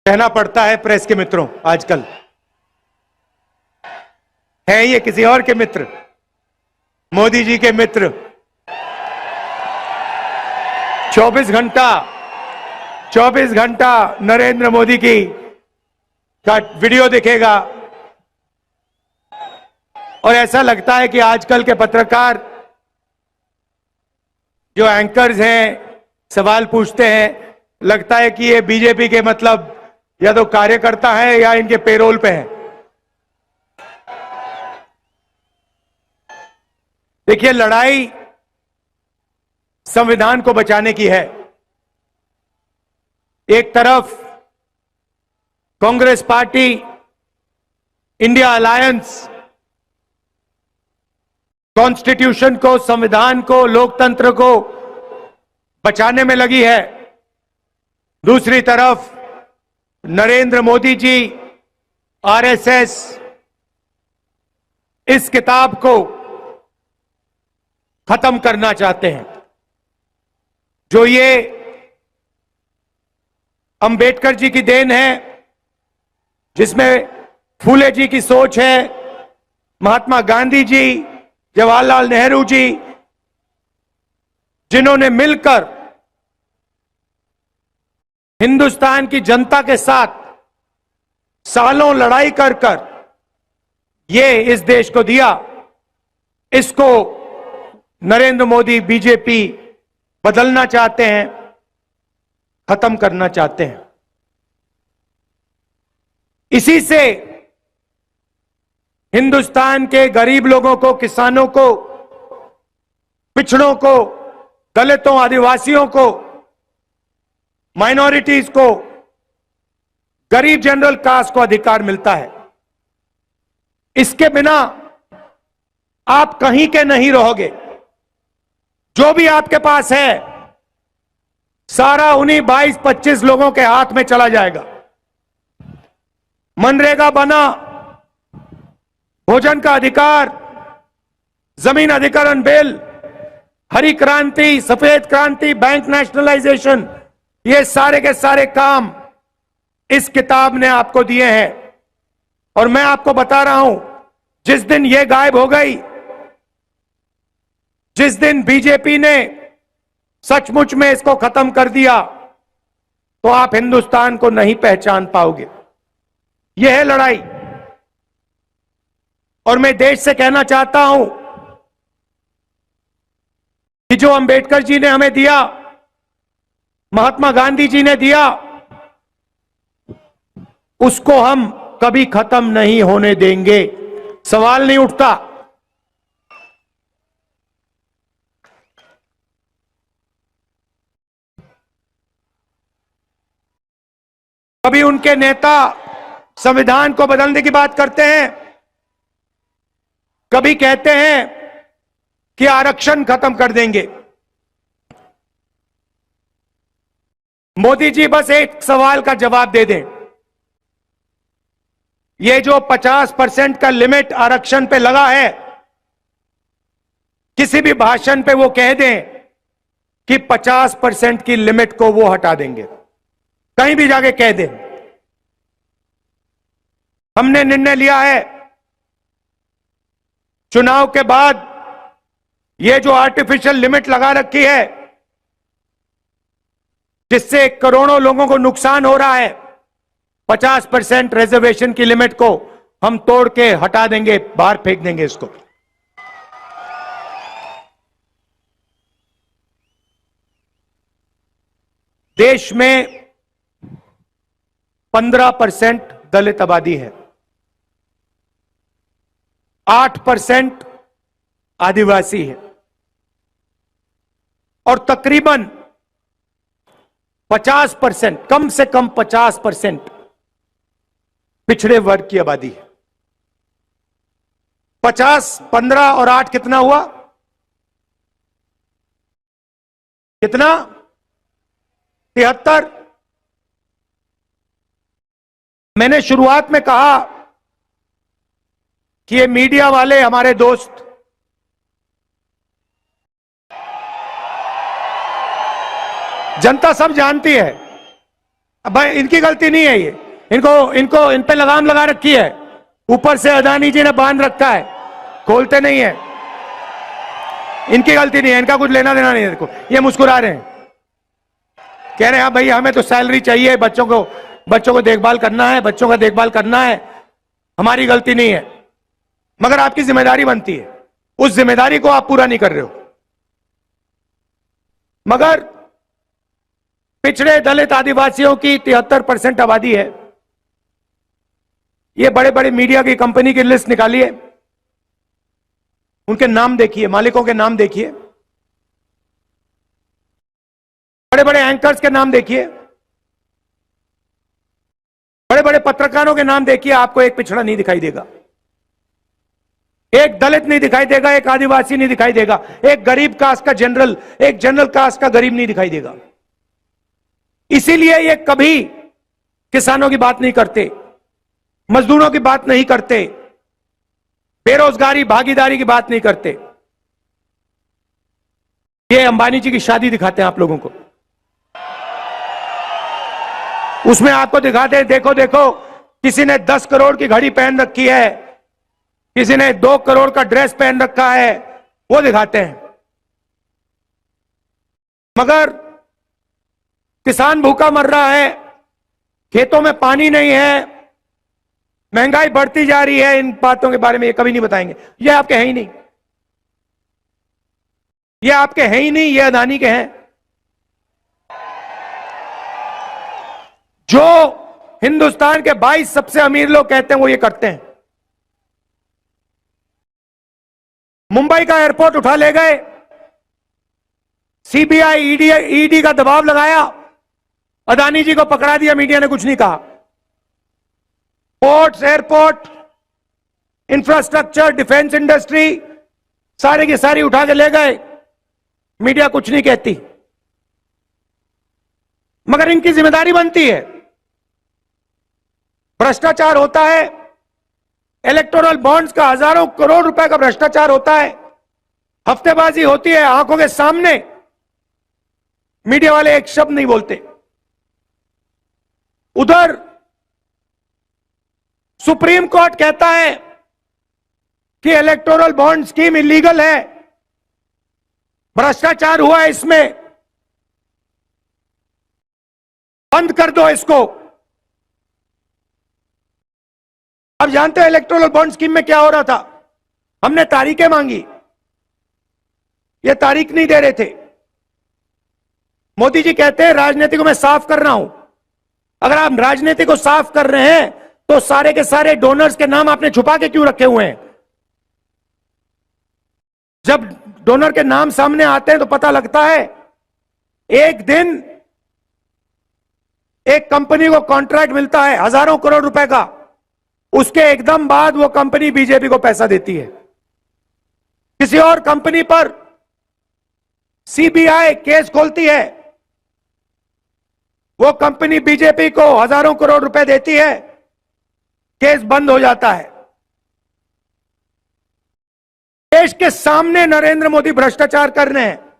कहना पड़ता है प्रेस के मित्रों, आजकल है ये किसी और के मित्र, मोदी जी के मित्र। 24 घंटा नरेंद्र मोदी की का वीडियो दिखेगा और ऐसा लगता है कि आजकल के पत्रकार जो एंकर्स हैं, सवाल पूछते हैं, लगता है कि ये बीजेपी के मतलब या तो कार्यकर्ता है या इनके पेरोल पे है। देखिए, लड़ाई संविधान को बचाने की है। एक तरफ Congress party, India alliance constitution को, संविधान को, लोकतंत्र को बचाने में लगी है। दूसरी तरफ नरेंद्र मोदी जी, आरएसएस इस किताब को खत्म करना चाहते हैं। जो ये अंबेडकर जी की देन है, जिसमें फूले जी की सोच है, महात्मा गांधी जी, जवाहरलाल नेहरू जी, जिन्होंने मिलकर हिंदुस्तान की जनता के साथ सालों लड़ाई कर कर ये इस देश को दिया, इसको नरेंद्र मोदी, बीजेपी बदलना चाहते हैं, खत्म करना चाहते हैं। इसी से हिंदुस्तान के गरीब लोगों को, किसानों को, पिछड़ों को, दलितों, आदिवासियों को, माइनॉरिटीज को, गरीब जनरल कास्ट को अधिकार मिलता है। इसके बिना आप कहीं के नहीं रहोगे। जो भी आपके पास है सारा उन्हीं 22-25 लोगों के हाथ में चला जाएगा। मनरेगा बना, भोजन का अधिकार, जमीन अधिग्रहण बिल, हरी क्रांति, सफेद क्रांति, बैंक नेशनलाइजेशन, ये सारे के सारे काम इस किताब ने आपको दिए हैं। और मैं आपको बता रहा हूं, जिस दिन ये गायब हो गई, जिस दिन बीजेपी ने सचमुच में इसको खत्म कर दिया, तो आप हिंदुस्तान को नहीं पहचान पाओगे। यह है लड़ाई। और मैं देश से कहना चाहता हूं कि जो अंबेडकर जी ने हमें दिया, महात्मा गांधी जी ने दिया, उसको हम कभी खत्म नहीं होने देंगे। सवाल नहीं उठता। कभी उनके नेता संविधान को बदलने की बात करते हैं, कभी कहते हैं कि आरक्षण खत्म कर देंगे। मोदी जी बस एक सवाल का जवाब दे दें। ये जो 50% का लिमिट आरक्षण पे लगा है, किसी भी भाषण पे वो कह दें कि 50% की लिमिट को वो हटा देंगे, कहीं भी जाके कह दें। हमने निर्णय लिया है, चुनाव के बाद ये जो आर्टिफिशियल लिमिट लगा रखी है, जिससे करोड़ों लोगों को नुकसान हो रहा है, 50% रिजर्वेशन की लिमिट को हम तोड़ के हटा देंगे, बाहर फेंक देंगे इसको। देश में 15% दलित आबादी है, 8% आदिवासी है और तकरीबन 50%, कम से कम 50% पिछड़े वर्ग की आबादी है। 50, 15 और 8 कितना हुआ? कितना? 73। मैंने शुरुआत में कहा कि ये मीडिया वाले हमारे दोस्त, जनता सब जानती है अब भाई इनकी गलती नहीं है ये, इन पे लगाम लगा रखी है, ऊपर से अदानी जी ने बांध रखा है, खोलते नहीं है। इनकी गलती नहीं है, इनका कुछ लेना देना नहीं है। देखो ये मुस्कुरा रहे हैं, कह रहे हैं हाँ भाई हमें तो सैलरी चाहिए, बच्चों को देखभाल करना है, बच्चों का देखभाल करना है, हमारी गलती नहीं है। मगर आपकी जिम्मेदारी बनती है, उस जिम्मेदारी को आप पूरा नहीं कर रहे हो। मगर पिछड़े दलित आदिवासियों की 73% आबादी है। ये बड़े बड़े मीडिया की कंपनी की लिस्ट निकालिए, उनके नाम देखिए, मालिकों के नाम देखिए, बड़े बड़े एंकर्स के नाम देखिए, बड़े बड़े पत्रकारों के नाम देखिए, आपको एक पिछड़ा नहीं दिखाई देगा, एक दलित नहीं दिखाई देगा, एक आदिवासी नहीं दिखाई देगा, एक गरीब कास्ट का जनरल, एक जनरल कास्ट का गरीब नहीं दिखाई देगा। इसीलिए ये कभी किसानों की बात नहीं करते, मजदूरों की बात नहीं करते, बेरोजगारी भागीदारी की बात नहीं करते। ये अंबानी जी की शादी दिखाते हैं आप लोगों को, उसमें आपको दिखाते हैं देखो देखो, किसी ने 10 करोड़ की घड़ी पहन रखी है, किसी ने 2 करोड़ का ड्रेस पहन रखा है, वो दिखाते हैं। मगर किसान भूखा मर रहा है, खेतों में पानी नहीं है, महंगाई बढ़ती जा रही है, इन बातों के बारे में ये कभी नहीं बताएंगे। ये आपके हैं ही नहीं, ये आपके हैं ही नहीं, ये अदानी के हैं। जो हिंदुस्तान के 22 सबसे अमीर लोग कहते हैं वो ये करते हैं। मुंबई का एयरपोर्ट उठा ले गए, सीबीआई ईडी का दबाव लगाया, अदानी जी को पकड़ा दिया, मीडिया ने कुछ नहीं कहा। Ports, airport, infrastructure, defence industry सारे की सारी उठा के ले गए, मीडिया कुछ नहीं कहती। मगर इनकी जिम्मेदारी बनती है। भ्रष्टाचार होता है, इलेक्टोरल बॉन्ड्स का हजारों करोड़ रुपए का भ्रष्टाचार होता है, हफ्तेबाजी होती है, आंखों के सामने मीडिया वाले एक शब्द नहीं बोलते। उधर सुप्रीम कोर्ट कहता है कि इलेक्टोरल बॉन्ड स्कीम इलीगल है, भ्रष्टाचार हुआ है, इसमें बंद कर दो इसको। अब जानते हो इलेक्टोरल बॉन्ड स्कीम में क्या हो रहा था? हमने तारीखें मांगी, ये तारीख नहीं दे रहे थे। मोदी जी कहते हैं राजनीति को मैं साफ कर रहा हूं। अगर आप राजनीति को साफ कर रहे हैं तो सारे के सारे डोनर्स के नाम आपने छुपा के क्यों रखे हुए हैं? जब डोनर के नाम सामने आते हैं तो पता लगता है। एक दिन एक कंपनी को कॉन्ट्रैक्ट मिलता है हजारों करोड़ रुपए का, उसके एकदम बाद वो कंपनी बीजेपी को पैसा देती है। किसी और कंपनी पर सीबीआई केस खोलती है, वो कंपनी बीजेपी को हजारों करोड़ रुपए देती है, केस बंद हो जाता है। देश के सामने नरेंद्र मोदी भ्रष्टाचार कर रहे हैं।